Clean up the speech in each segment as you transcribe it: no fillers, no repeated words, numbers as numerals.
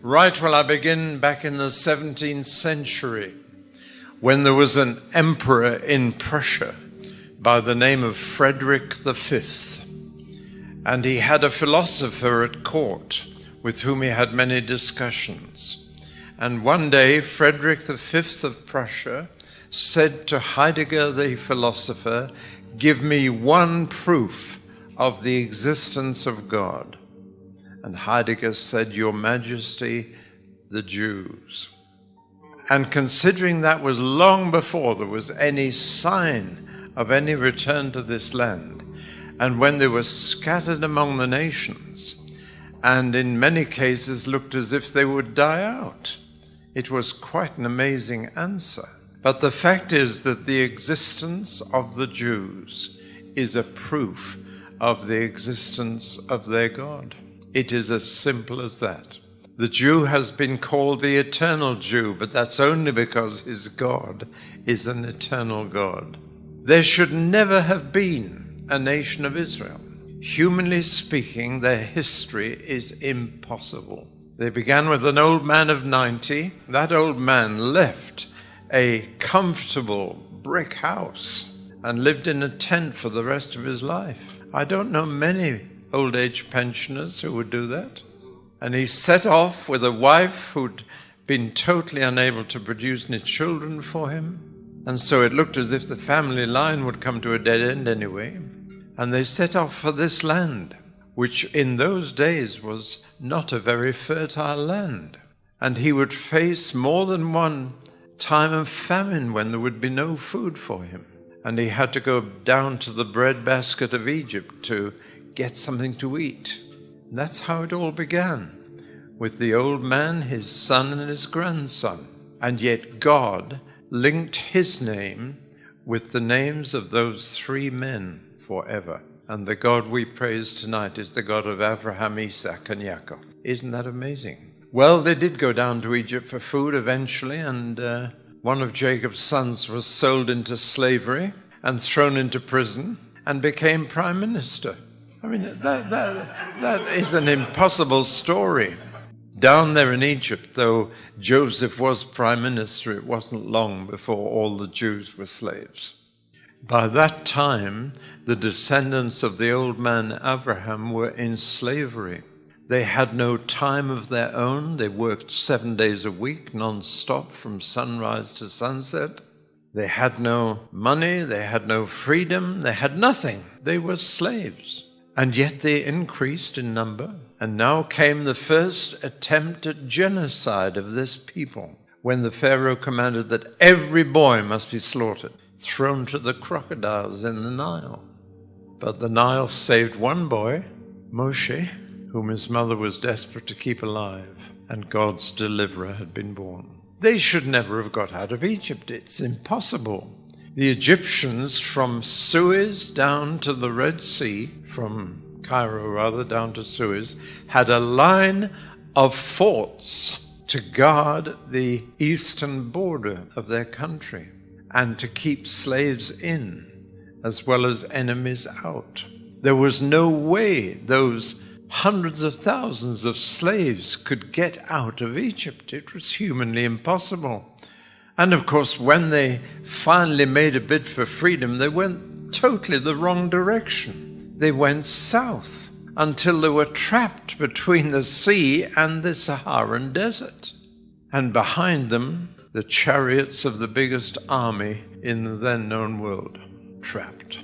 Right, well, I begin back in the 17th century when there was an emperor in Prussia by the name of Frederick V. And he had a philosopher at court with whom he had many discussions. And one day, Frederick V of Prussia said to Heidegger the philosopher, "Give me one proof of the existence of God." And Heidegger said, "Your Majesty, the Jews." And considering that was long before there was any sign of any return to this land, and when they were scattered among the nations, and in many cases looked as if they would die out, it was quite an amazing answer. But the fact is that the existence of the Jews is a proof of the existence of their God. It is as simple as that. The Jew has been called the eternal Jew, but that's only because his God is an eternal God. There should never have been a nation of Israel. Humanly speaking, their history is impossible. They began with an old man of 90. That old man left a comfortable brick house and lived in a tent for the rest of his life. I don't know many old age pensioners who would do that. And he set off with a wife who'd been totally unable to produce any children for him. And so it looked as if the family line would come to a dead end anyway. And they set off for this land, which in those days was not a very fertile land. And he would face more than one time of famine when there would be no food for him. And he had to go down to the breadbasket of Egypt to get something to eat. And that's how it all began, with the old man, his son, and his grandson. And yet God linked his name with the names of those three men forever. And the God we praise tonight is the God of Abraham, Isaac, and Jacob. Isn't that amazing? Well, they did go down to Egypt for food eventually, and one of Jacob's sons was sold into slavery and thrown into prison and became prime minister. I mean, that is an impossible story. Down there in Egypt, though Joseph was prime minister, it wasn't long before all the Jews were slaves. By that time, the descendants of the old man Abraham were in slavery. They had no time of their own. They worked 7 days a week, non-stop, from sunrise to sunset. They had no money. They had no freedom. They had nothing. They were slaves. And yet they increased in number. And now came the first attempt at genocide of this people, when the Pharaoh commanded that every boy must be slaughtered, thrown to the crocodiles in the Nile. But the Nile saved one boy, Moshe, whom his mother was desperate to keep alive, and God's deliverer had been born. They should never have got out of Egypt. It's impossible. The Egyptians, from Suez down to the Red Sea, from Cairo rather, down to Suez, had a line of forts to guard the eastern border of their country and to keep slaves in as well as enemies out. There was no way those hundreds of thousands of slaves could get out of Egypt. It was humanly impossible. And of course, when they finally made a bid for freedom, they went totally the wrong direction. They went south until they were trapped between the sea and the Saharan desert. And behind them, the chariots of the biggest army in the then known world, trapped.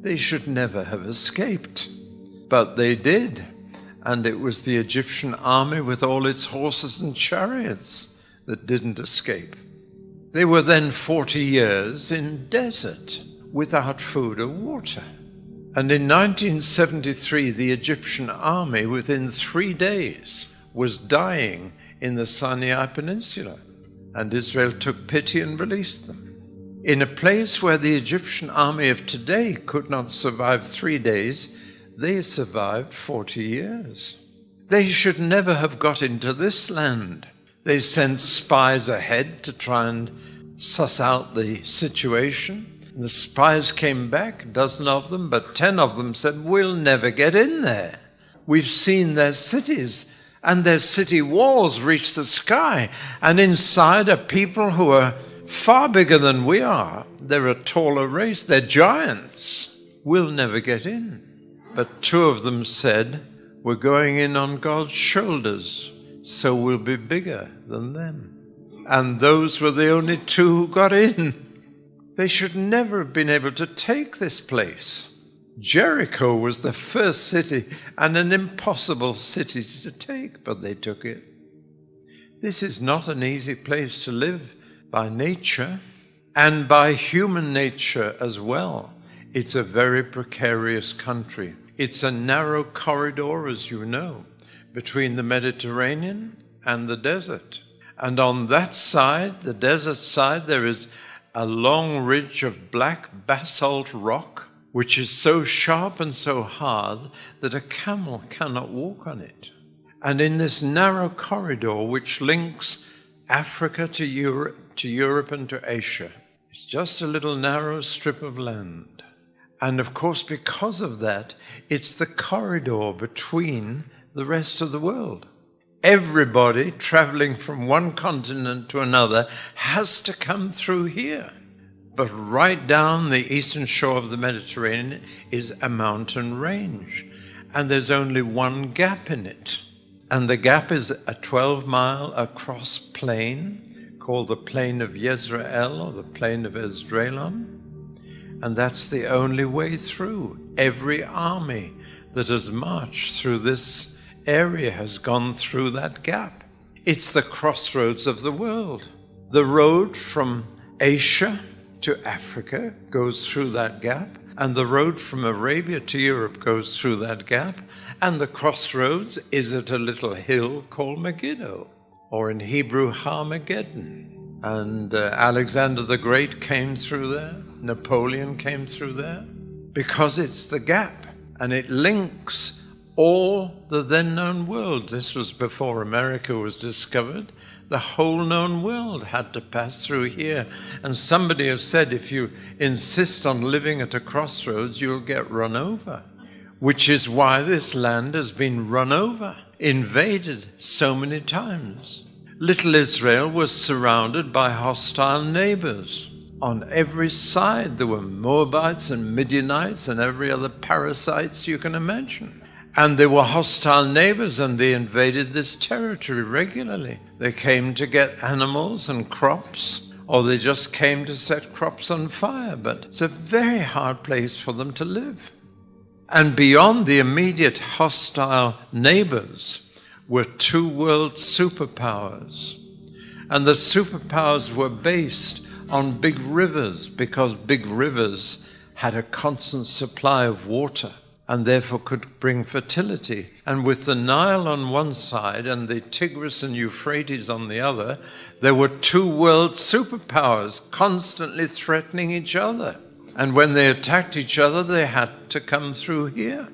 They should never have escaped, but they did. And it was the Egyptian army with all its horses and chariots that didn't escape. They were then 40 years in desert without food or water. And in 1973, the Egyptian army, within 3 days, was dying in the Sinai Peninsula. And Israel took pity and released them. In a place where the Egyptian army of today could not survive 3 days, they survived 40 years. They should never have got into this land. They sent spies ahead to try and suss out the situation. The spies came back, a dozen of them, but 10 of them said, "We'll never get in there. We've seen their cities, And their city walls reach the sky. And inside are people who are far bigger than we are. They're a taller race. They're giants. We'll never get in. But two of them said, we're going in on God's shoulders, so we'll be bigger than them. And those were the only two who got in. They should never have been able to take this place. Jericho was the first city and an impossible city to take, but they took it. This is not an easy place to live by nature and by human nature as well. It's a very precarious country. It's a narrow corridor, as you know, between the Mediterranean and the desert. And on that side, the desert side, there is a long ridge of black basalt rock, which is so sharp and so hard that a camel cannot walk on it. And in this narrow corridor, which links Africa to Europe and to Asia, it's just a little narrow strip of land. And of course, because of that, it's the corridor between the rest of the world. Everybody traveling from one continent to another has to come through here. But right down the eastern shore of the Mediterranean is a mountain range, and there's only one gap in it. And the gap is a 12-mile across plain called the Plain of Yezreel, or the Plain of Esdraelon. And that's the only way through. Every army that has marched through this area has gone through that gap. It's the crossroads of the world. The road from Asia to Africa goes through that gap, and the road from Arabia to Europe goes through that gap, and the crossroads is at a little hill called Megiddo, or in Hebrew, Harmageddon. And Alexander the Great came through there, Napoleon came through there, because it's the gap, and it links all the then known world. This was before America was discovered. The whole known world had to pass through here. And somebody has said, if you insist on living at a crossroads, you'll get run over. Which is why this land has been run over, invaded so many times. Little Israel was surrounded by hostile neighbors. On every side there were Moabites and Midianites and every other parasites you can imagine. And they were hostile neighbors, and they invaded this territory regularly. They came to get animals and crops, or they just came to set crops on fire. But it's a very hard place for them to live. And beyond the immediate hostile neighbors were two world superpowers. And the superpowers were based on big rivers, because big rivers had a constant supply of water, and therefore could bring fertility. And with the Nile on one side and the Tigris and Euphrates on the other, there were two world superpowers constantly threatening each other. And when they attacked each other, they had to come through here.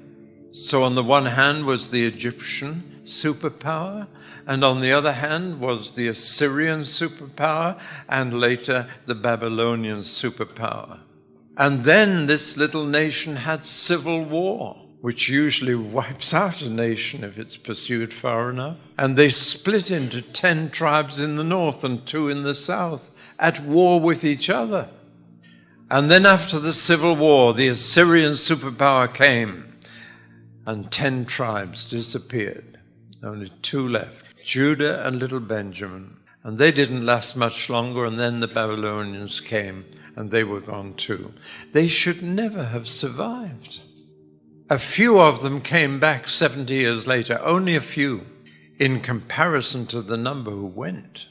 So on the one hand was the Egyptian superpower, and on the other hand was the Assyrian superpower, and later the Babylonian superpower. And then this little nation had civil war, which usually wipes out a nation if it's pursued far enough. And they split into 10 tribes in the north and 2 in the south, at war with each other. And then after the civil war, the Assyrian superpower came, and 10 tribes disappeared. Only 2 left, Judah and little Benjamin. And they didn't last much longer, and then the Babylonians came, and they were gone too. They should never have survived. A few of them came back 70 years later, only a few, in comparison to the number who went.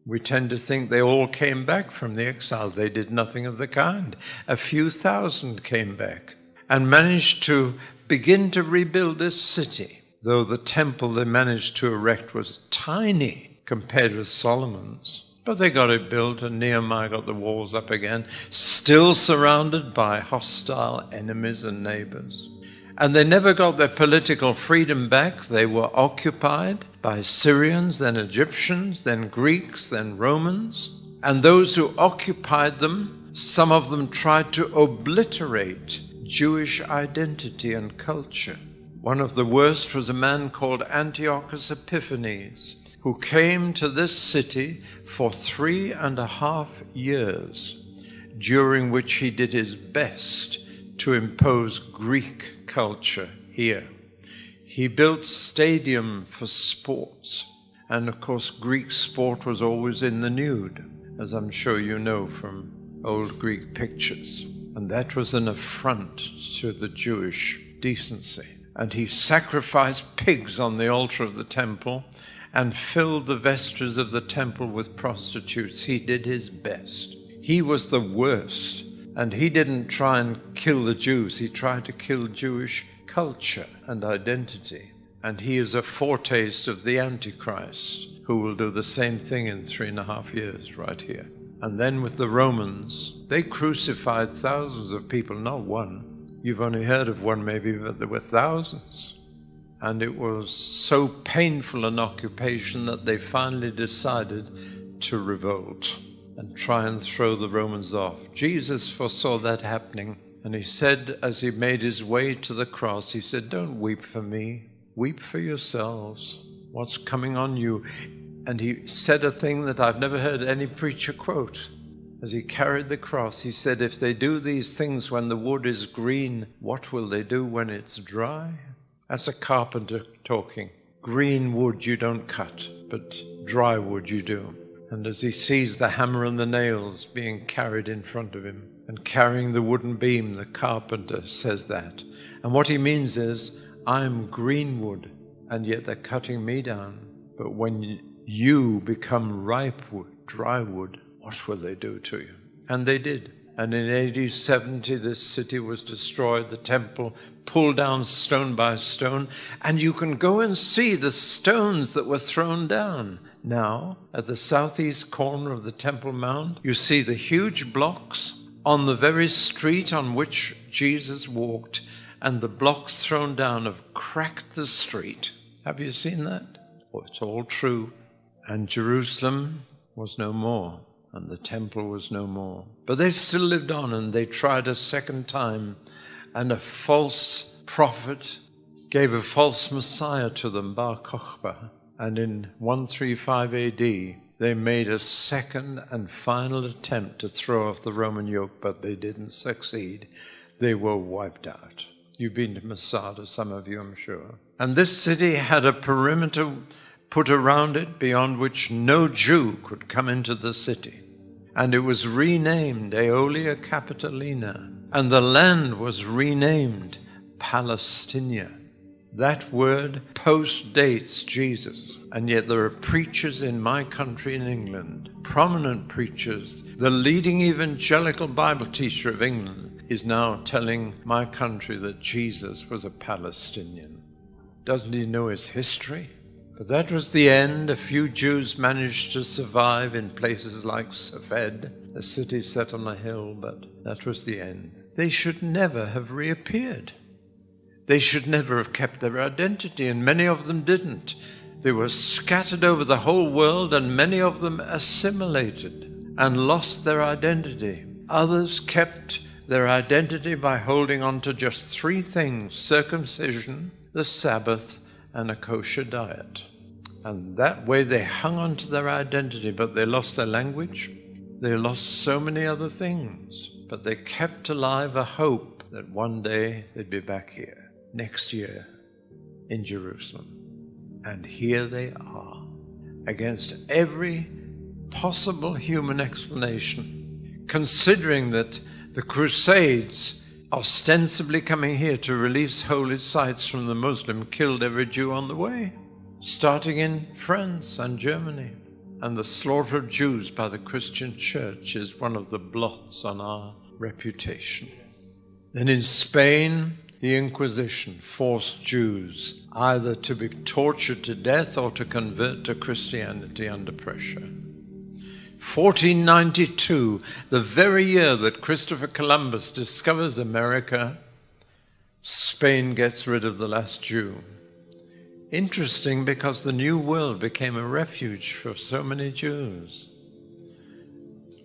We tend to think they all came back from the exile. They did nothing of the kind. A few thousand came back and managed to begin to rebuild this city, though the temple they managed to erect was tiny compared with Solomon's. But they got it built, and Nehemiah got the walls up again, still surrounded by hostile enemies and neighbors. And they never got their political freedom back. They were occupied by Syrians, then Egyptians, then Greeks, then Romans. And those who occupied them, some of them tried to obliterate Jewish identity and culture. One of the worst was a man called Antiochus Epiphanes, who came to this city for 3.5 years, during which he did his best to impose Greek culture here. He built stadium for sports, and of course Greek sport was always in the nude, as I'm sure you know from old Greek pictures. And that was an affront to the Jewish decency. And he sacrificed pigs on the altar of the temple and filled the vestries of the temple with prostitutes. He did his best. He was the worst. And he didn't try and kill the Jews. He tried to kill Jewish culture and identity. And he is a foretaste of the Antichrist, who will do the same thing in 3.5 years right here. And then with the Romans, they crucified thousands of people, not one. You've only heard of one maybe, but there were thousands. And it was so painful an occupation that they finally decided to revolt and try and throw the Romans off. Jesus foresaw that happening, and he said, as he made his way to the cross, he said, "Don't weep for me, weep for yourselves. What's coming on you?" And he said a thing that I've never heard any preacher quote. As he carried the cross, he said, "If they do these things when the wood is green, what will they do when it's dry?" That's a carpenter talking. Green wood you don't cut, but dry wood you do. And as he sees the hammer and the nails being carried in front of him, and carrying the wooden beam, the carpenter says that. And what he means is, I'm green wood, and yet they're cutting me down. But when you become ripe wood, dry wood, what will they do to you? And they did. And in AD 70, this city was destroyed, the temple pulled down stone by stone, and you can go and see the stones that were thrown down. Now, at the southeast corner of the Temple Mount, you see the huge blocks on the very street on which Jesus walked, and the blocks thrown down have cracked the street. Have you seen that? Oh, it's all true. And Jerusalem was no more, and the temple was no more. But they still lived on, and they tried a second time, and a false prophet gave a false Messiah to them, Bar Kokhba. And in 135 AD, they made a second and final attempt to throw off the Roman yoke, but they didn't succeed. They were wiped out. You've been to Masada, some of you, I'm sure. And this city had a perimeter put around it beyond which no Jew could come into the city. And it was renamed Aelia Capitolina. And the land was renamed Palestinia. That word postdates Jesus. And yet there are preachers in my country in England, prominent preachers. The leading evangelical Bible teacher of England is now telling my country that Jesus was a Palestinian. Doesn't he know his history? But that was the end. A few Jews managed to survive in places like Safed, a city set on a hill, but that was the end. They should never have reappeared. They should never have kept their identity, and many of them didn't. They were scattered over the whole world, and many of them assimilated and lost their identity. Others kept their identity by holding on to just 3 things: circumcision, the Sabbath, and a kosher diet. And that way they hung on to their identity, but they lost their language. They lost so many other things, but they kept alive a hope that one day they'd be back here, next year, in Jerusalem. And here they are, against every possible human explanation, considering that the Crusades, ostensibly coming here to release holy sites from the Muslim, killed every Jew on the way, starting in France and Germany. And the slaughter of Jews by the Christian church is one of the blots on our reputation. Then in Spain, the Inquisition forced Jews either to be tortured to death or to convert to Christianity under pressure. 1492, the very year that Christopher Columbus discovers America, Spain gets rid of the last Jew. Interesting, because the New World became a refuge for so many Jews.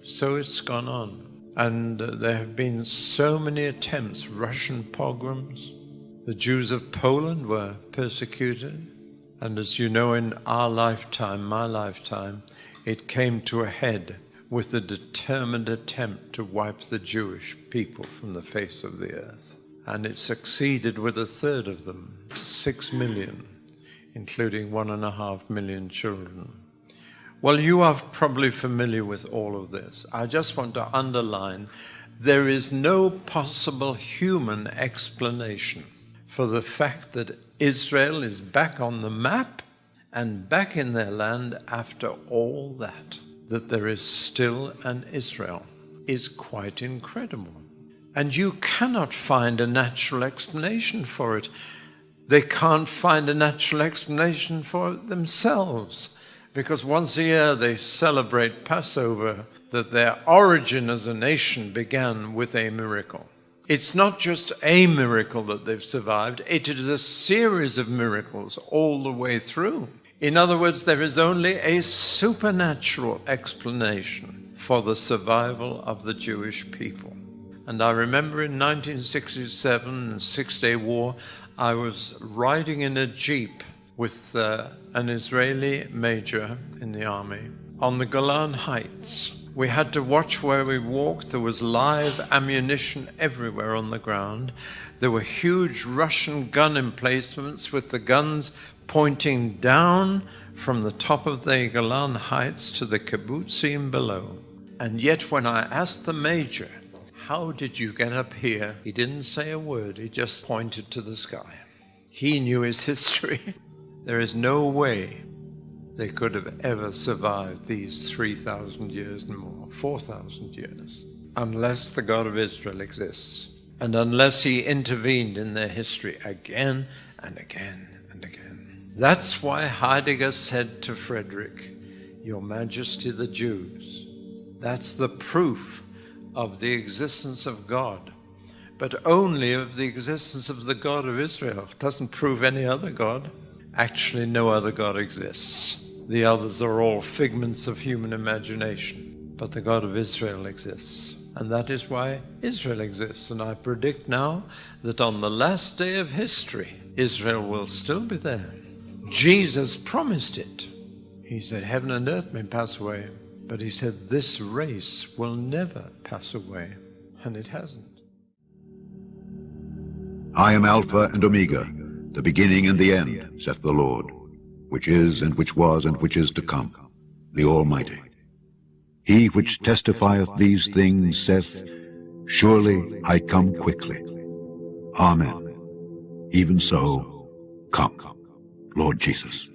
So it's gone on. And there have been so many attempts, Russian pogroms, The Jews of Poland were persecuted. And as you know, in our lifetime, my lifetime, it came to a head with a determined attempt to wipe the Jewish people from the face of the earth. And it succeeded with a third of them, 6 million, including 1.5 million children. Well, you are probably familiar with all of this. I just want to underline, there is no possible human explanation for the fact that Israel is back on the map and back in their land after all that. That there is still an Israel is quite incredible. And you cannot find a natural explanation for it. They can't find a natural explanation for it themselves, because once a year they celebrate Passover, that their origin as a nation began with a miracle. It's not just a miracle that they've survived, it is a series of miracles all the way through. In other words, there is only a supernatural explanation for the survival of the Jewish people. And I remember in 1967, the Six-Day War, I was riding in a jeep with an Israeli major in the army on the Golan Heights. We had to watch where we walked. There was live ammunition everywhere on the ground. There were huge Russian gun emplacements with the guns pointing down from the top of the Golan Heights to the kibbutzim below. And yet when I asked the major, "How did you get up here?" he didn't say a word. He just pointed to the sky. He knew his history. There is no way they could have ever survived these 3,000 years and more, 4,000 years, unless the God of Israel exists, and unless he intervened in their history again and again and again. That's why Heidegger said to Frederick, "Your Majesty, the Jews," that's the proof of the existence of God, but only of the existence of the God of Israel. It doesn't prove any other God. Actually, no other God exists. The others are all figments of human imagination, but the God of Israel exists. And that is why Israel exists. And I predict now that on the last day of history, Israel will still be there. Jesus promised it. He said, "Heaven and earth may pass away," but he said, "This race will never pass away," and it hasn't. I am Alpha and Omega, the beginning and the end, saith the Lord, which is, and which was, and which is to come, the Almighty. He which testifieth these things saith, Surely I come quickly. Amen. Even so, come, Lord Jesus.